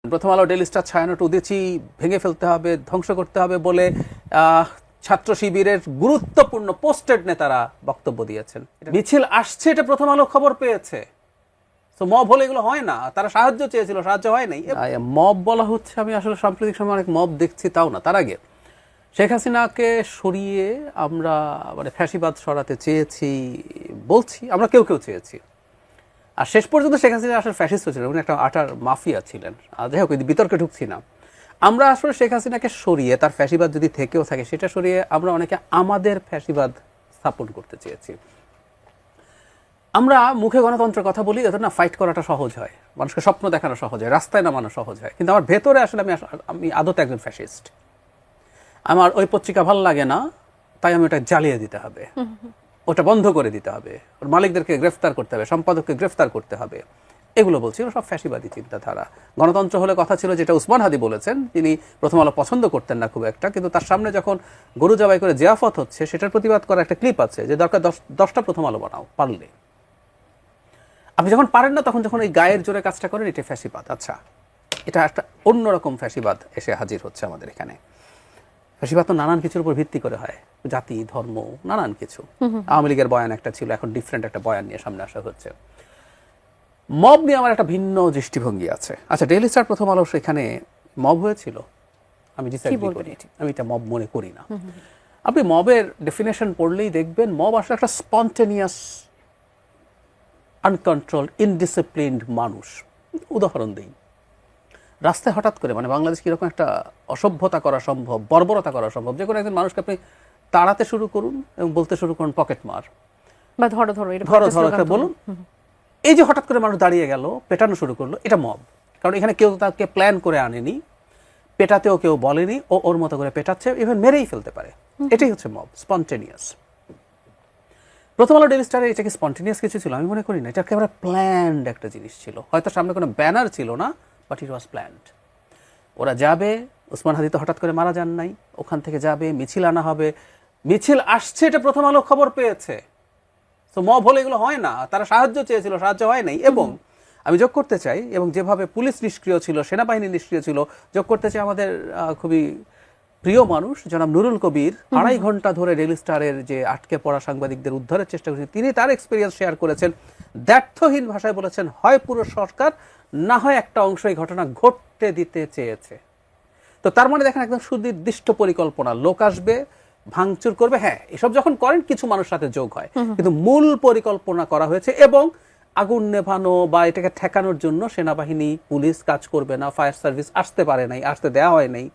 প্রথম আলো daily star Chhayanaut Udichi ভেঙে ফেলতে হবে, ধ্বংস করতে হবে বলে ছাত্র শিবিরের গুরুত্বপূর্ণ পোস্টেড নেতারা বক্তব্য দিয়েছেন। মিছিল আসছে এটা প্রথম আলো খবর পেয়েছে। তো মব হলে এগুলো হয় না, তারা সাহায্য চেয়েছিল, সাহায্য হয় নাই। মব বলা হচ্ছে, আমি আসলে সাম্প্রতিক সময় অনেক মব দেখছি, তাও না। তার আগে শেখ হাসিনাকে সরিয়ে আমরা মানে ফ্যাসিবাদ সরাতে চেয়েছি বলছি, আমরা কেউ কেউ চেয়েছি। আর শেষ পর্যন্ত শেখ হাসিনা আসলে ফ্যাসিস্ট ছিলেন, উনি একটা আটার মাফিয়া ছিলেন। যাই হোক, বিতর্কে ঢুকছি না। আমরা আসলে শেখ হাসিনাকে সরিয়ে, তার ফ্যাসিবাদ যদি থেকেও থাকে সেটা সরিয়ে আমরা অনেকে আমাদের ফ্যাসিবাদ স্থাপন করতে চেয়েছি। আমরা মুখে গণতন্ত্রের কথা বলি, এত না ফাইট করাটা সহজ হয়, মানুষকে স্বপ্ন দেখানো সহজ হয়, রাস্তায় নামানো সহজ হয়, কিন্তু আমার ভেতরে আসলে আমি আদতে একজন ফ্যাসিস্ট। আমার ওই পত্রিকা ভালো লাগে না, তাই আমি ওটা জ্বালিয়ে দিতে হবে, ওটা বন্ধ করে দিতে হবে, ওর মালিকদেরকে গ্রেফতার করতে হবে, সম্পাদককে গ্রেফতার করতে হবে, এগুলো বলছি। এগুলো সব ফ্যাসিবাদী চিন্তাধারা। গণতন্ত্র হলে কথা ছিল, যেটা উসমান হাদি বলেছেন, তিনি প্রথম আলো পছন্দ করতেন না খুব একটা, কিন্তু তার সামনে যখন গরু জবাই করে জিয়াফত হচ্ছে, সেটার প্রতিবাদ করা একটা ক্লিপ আছে, যে দরকার 10টা প্রথম আলো বানাও পারলে। আপনি যখন পারেন না, তখন যখন এই গায়ের জোরে কাজটা করেন, এটা ফ্যাসিবাদ। আচ্ছা, এটা একটা অন্যরকম ফ্যাসিবাদ এসে হাজির হচ্ছে আমাদের এখানে। ফ্যাসিবাদ তো নানান কিছুর উপর ভিত্তি করে হয়, জাতি, ধর্ম, নানান কিছু। আওয়ামী লীগের বয়ান একটা ছিল, এখন ডিফারেন্ট একটা বয়ান নিয়ে সামনে আসা হচ্ছে। মব নিয়ে আমার একটা ভিন্ন দৃষ্টিভঙ্গি আছে। আচ্ছা, ডেইলি স্টার প্রথম আলো সেখানে মব হয়েছিল, আমি ডিসএগ্রি করি, আমি এটা মব মনে করি না। আপনি মবের ডেফিনেশন পড়লেই দেখবেন, মব আসলে একটা স্পন্টেনিয়াস, আনকন্ট্রোলড, ইনডিসিপ্লিনড মানুষ। উদাহরণ দিই, রাস্তায় হঠাৎ করে, মানে বাংলাদেশ কিরকম একটা অসভ্যতা করা সম্ভব, বর্বরতা করা সম্ভব, যে কোনো একজন মানুষকে আপনি তাড়াতে শুরু করুন এবং বলতে শুরু করুন পকেট মার বা ধরো ধরো একটা বলুন, এই যে হঠাৎ করে মানুষ দাঁড়িয়ে গেল, পেটানো শুরু করলো, এটা মব। কারণ এখানে কেউ তাকে প্ল্যান করে আনেনি, পেটাতেও কেউ বলেনি, ও ওর মতো করে পেটাচ্ছে, ইভেন মেরেই ফেলতে পারে। এটাই হচ্ছে মব, স্পন্টেনিয়াস। প্রথম আলো ডেইলি স্টারে এটা কি স্পন্টেনিয়াস কিছু ছিল? আমি মনে করি না। এটা একেবারে প্ল্যান্ড একটা জিনিস ছিল। হয়তো সামনে কোনো ব্যানার ছিল না, বাট ইট ওয়াজ প্ল্যান্ড। ওরা যাবে, উসমান হাদি তো হঠাৎ করে মারা যান নাই, ওখান থেকে যাবে, মিছিল আনা হবে, মিছিল আসছে এটা প্রথম আলো খবর পেয়েছে। তো মব হলে এগুলো হয় না, তারা সাহায্য চেয়েছিল, সাহায্য হয় নাই। এবং আমি যোগ করতে চাই, এবং যেভাবে পুলিশ নিষ্ক্রিয় ছিল, সেনাবাহিনী নিষ্ক্রিয় ছিল, যোগ করতে চাই আমাদের খুবই প্রিয় মানুষ জনাব নুরুল কবির 2.5 ঘন্টা ধরে ডেইলি স্টারের যে আটকে পড়া সাংবাদিকদের উদ্ধারের চেষ্টা করেছেন। তিনি তার এক্সপিরিয়েন্স শেয়ার করেছেন, দ্ব্যর্থহীন ভাষায় বলেছেন, হয় পুরো সরকার, না হয় একটা অংশ এই ঘটনা ঘটতে দিতে চেয়েছে। তো তার মানে দেখেন, একদম সুনির্দিষ্ট পরিকল্পনা, লোক আসবে, ভাঙচুর করবে। হ্যাঁ, এসব যখন করেন কিছু মানুষ সাথে যোগ হয়, কিন্তু মূল পরিকল্পনা করা হয়েছে। এবং আগুন নেভানো বা এটাকে ঠেকানোর জন্য সেনাবাহিনী, পুলিশ কাজ করবে না, ফায়ার সার্ভিস আসতে পারে নাই, আসতে দেওয়া হয় নাই।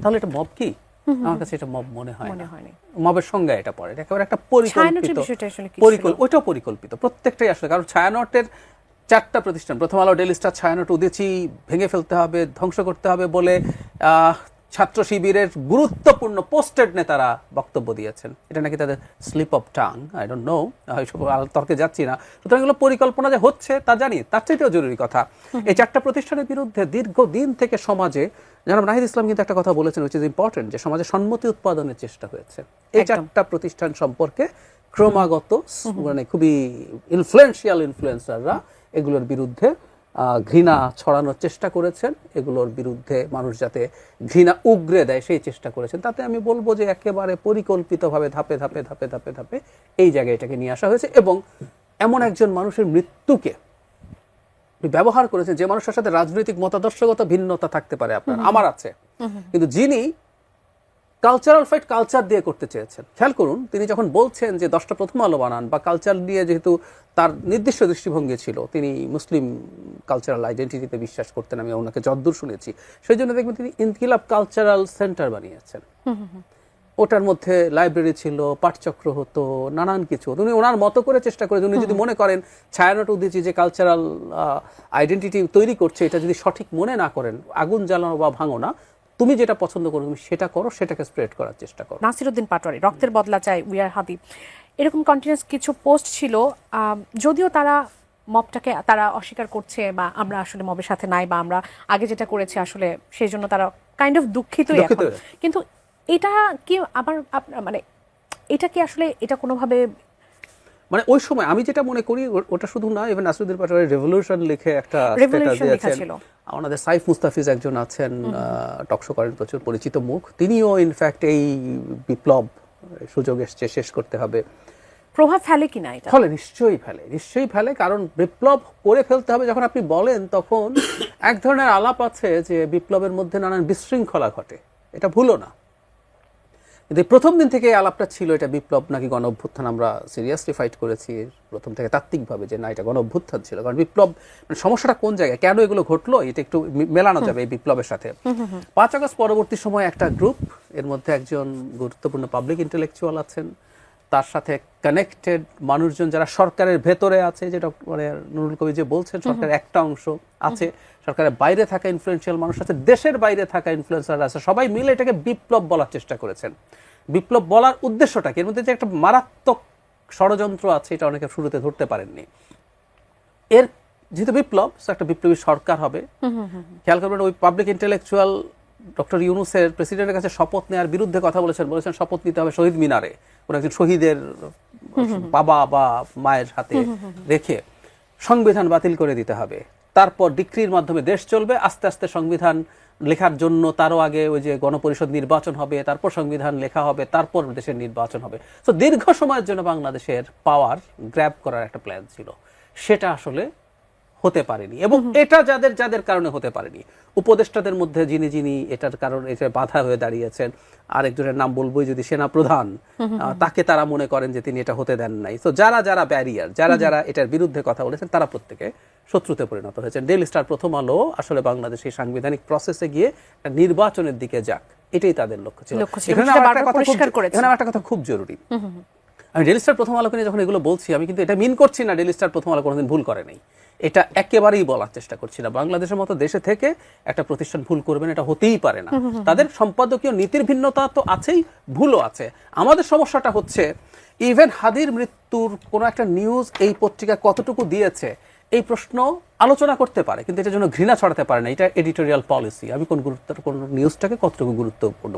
তাহলে এটা মব কি? আমার কাছে এটা মব মনে হয় না। মবের সঙ্গে এটা পড়ে, এটা একেবারে একটা ওইটাও পরিকল্পিত, প্রত্যেকটাই আসলে। কারণ ছায়ানটের 4টা প্রতিষ্ঠান, প্রথম আলো, ডেইলি স্টার, ছায়ানট উদিচি ভেঙে ফেলতে হবে, ধ্বংস করতে হবে বলে ছাত্র শিবিরের গুরুত্বপূর্ণ পোস্টেড নেতারা বক্তব্য দিয়েছেন। এটা নাকি তাদের slip of tongue, I don't know, তর্কে যাচ্ছি না। সুতরাং এগুলো পরিকল্পনা যে হচ্ছে তা জানি, তার চাইতেও জরুরি কথা, এই 4টা প্রতিষ্ঠানের বিরুদ্ধে দীর্ঘদিন থেকে সমাজে, জনাব নাহিদ ইসলাম কিন্তু একটা কথা বলেছেন, উইচ ইজ ইম্পর্টেন্ট, যে সমাজে সম্মতি উৎপাদনের চেষ্টা হয়েছে। এই 4টা প্রতিষ্ঠান সম্পর্কে ক্রমাগত মানে খুবই ইনফ্লুয়েন্সাররা এগুলোর বিরুদ্ধে ঘৃণা ছড়ানোর চেষ্টা করেছেন, এগুলোর বিরুদ্ধে মানুষ যাতে ঘৃণা উগরে দেয় সেই চেষ্টা করেছেন। তাতে আমি বলবো যে একেবারে পরিকল্পিতভাবে ধাপে ধাপে ধাপে ধাপে ধাপে এই জায়গায় এটাকে নিয়ে আসা হয়েছে। এবং এমন একজন মানুষের মৃত্যুকে ব্যবহার করেছেন, যে মানুষের সাথে রাজনৈতিক মতাদর্শগত ভিন্নতা থাকতে পারে, আপনার আমার আছে, কিন্তু যিনি কালচারাল ফাইট কালচার দিয়ে করতে চেয়েছেন। খেয়াল করুন, তিনি যখন বলছেন যে 10টা প্রথম আলো বানান, বা কালচার নিয়ে, যেহেতু তার নির্দিষ্ট দৃষ্টিভঙ্গি ছিল, তিনি মুসলিম কালচারাল আইডেন্টিটিতে বিশ্বাস করতেন, আমি ওনাকে যদ্দূর শুনেছি, সেই জন্য দেখবেন তিনি ইনকিলাব কালচারাল সেন্টার বানিয়েছেন। ওটার মধ্যে লাইব্রেরি ছিল, পাঠচক্র হতো, নানান কিছু উনি ওনার মতো করে চেষ্টা করেছেন। উনি যদি মনে করেন ছায়ানট উদিচি যে কালচারাল আইডেন্টিটি তৈরি করছে, এটা যদি সঠিক মনে না করেন, আগুন জ্বালানো বা ভাঙো না, তুমি যেটা পছন্দ করো তুমি সেটা করো, সেটাকে স্প্রেড করার চেষ্টা করো। নাসিরউদ্দিন পাটোয়ারি, রক্তের বদলা চাই, উই আর হাদি, এরকম কন্টিনিউয়াস কিছু পোস্ট ছিল। যদিও তারা মবটাকে তারা অস্বীকার করছে, বা আমরা আসলে মবের সাথে নাই, বা আমরা আগে যেটা করেছি আসলে সেই জন্য তারা কাইন্ড অফ দুঃখিতই এখন। কিন্তু এটা কি আবার মানে এটা কি আসলে এটা কোনোভাবে মানে ওই সময় আমি যেটা মনে করি ওটা শুধু না, ইভেন নাসিরুদ্দিন পাটোয়ারি রেভলিউশন লিখে একটা স্ট্যাটাস দিয়েছেন। আমাদের সাইফ মুস্তাফিজ একজন আছেন, টকশো করেন, প্রচুর পরিচিত মুখ, তিনিও ইনফ্যাক্ট এই বিপ্লব সুযোগ এসছে, শেষ করতে হবে। প্রভাব ফেলে কিনা এটা? ফলে নিশ্চয়ই ফেলে, কারণ বিপ্লব করে ফেলতে হবে যখন আপনি বলেন, তখন এক ধরনের আলাপ আছে যে বিপ্লবের মধ্যে নানান বিশৃঙ্খলা ঘটে, এটা ভুলো না। কিন্তু প্রথম দিন থেকে আলাপটা ছিল এটা বিপ্লব নাকি গণ অভ্যুত্থান। আমরা সিরিয়াসলি ফাইট করেছি প্রথম থেকে তাত্ত্বিকভাবে যে না, এটা গণ অভ্যুত্থান ছিল। কারণ বিপ্লব মানে সমস্যাটা কোন জায়গায়, কেন এগুলো ঘটলো, এটা একটু মেলানো যাবে এই বিপ্লবের সাথে। 5 আগস্ট পরবর্তী সময় একটা গ্রুপ, এর মধ্যে একজন গুরুত্বপূর্ণ পাবলিক ইন্টেলেকচুয়াল আছেন, তার সাথে কানেক্টেড মানুষজন যারা সরকারের ভেতরে আছে, যেটা মানে নুরুল কবির যে বলছেন, সরকারের একটা অংশ আছে, সরকারের বাইরে থাকা ইনফ্লুয়েন্সিয়াল মানুষ আছে, দেশের বাইরে থাকা ইনফ্লুয়েন্সার আছে, সবাই মিলে এটাকে বিপ্লব বলার চেষ্টা করেছেন। বিপ্লব বলার উদ্দেশ্যটা কি, এর মধ্যে যে একটা মারাত্মক ষড়যন্ত্র আছে, এটা অনেকে শুরুতে ধরতে পারেননি। এর যেহেতু বিপ্লব, একটা বিপ্লবী সরকার হবে। খেয়াল করবেন, ওই পাবলিক ইন্টেলেকচুয়াল ডক্টর ইউনূসের প্রেসিডেন্টের কাছে শপথ নেওয়ার বিরুদ্ধে কথা বলেছেন শপথ নিতে হবে শহীদ মিনারে, কোন একজন শহীদের বাবা বা মায়ের হাতে রেখে সংবিধান বাতিল করে দিতে হবে, তারপর ডিক্রির মাধ্যমে দেশ চলবে, আস্তে আস্তে সংবিধান লেখার জন্য তারও আগে ওই যে গণপরিষদ নির্বাচন হবে, তারপর সংবিধান লেখা হবে, তারপর দেশের নির্বাচন হবে। তো দীর্ঘ সময়ের জন্য বাংলাদেশের পাওয়ার গ্র্যাব করার একটা প্ল্যান ছিল, সেটা আসলে হতে পারেনি। এবং এটা যাদের যাদের কারণে হতে পারেনি, উপদেষ্টাদের মধ্যে যিনি এটার কারণে এটা বাধা হয়ে দাঁড়িয়েছেন, আরেকজনের নাম বলবোই যদি, সেনা প্রধান, তাকে তারা মনে করেন যে তিনি এটা হতে দেন নাই। তো যারা যারা ব্যারিয়ার, যারা এটার বিরুদ্ধে কথা বলেছেন, তারা প্রত্যেকে শত্রুতে পরিণত হয়েছেন। ডেইলি স্টার, প্রথম আলো আসলে বাংলাদেশের সাংবিধানিক প্রসেসে গিয়ে একটা নির্বাচনের দিকে যাক, এটাই তাদের লক্ষ্য ছিল। এখানে আমার একটা কথা খুব জরুরি, আমি ডেইলি স্টার প্রথম আলোকে নিয়ে যখন এগুলো বলছি, আমি কিন্তু এটা মিন করছি না ডেইলি স্টার প্রথম আলো কোনোদিন ভুল করে নাই, এটা একেবারেই বলার চেষ্টা করছি না। বাংলাদেশের মতো দেশে থেকে একটা প্রতিষ্ঠান ভুল করবেন, এটা হতেই পারে না। তাদের সম্পাদকীয় নীতির ভিন্নতা তো আছেই, ভুলও আছে। আমাদের সমস্যাটা হচ্ছে, ইভেন হাদির মৃত্যুর কোনো একটা নিউজ এই পত্রিকা কতটুকু দিয়েছে, এই প্রশ্ন আলোচনা করতে পারে, কিন্তু এটার জন্য ঘৃণা ছড়াতে পারে না। এটা এডিটোরিয়াল পলিসি, আমি কোন নিউজটাকে কতটুকু গুরুত্বপূর্ণ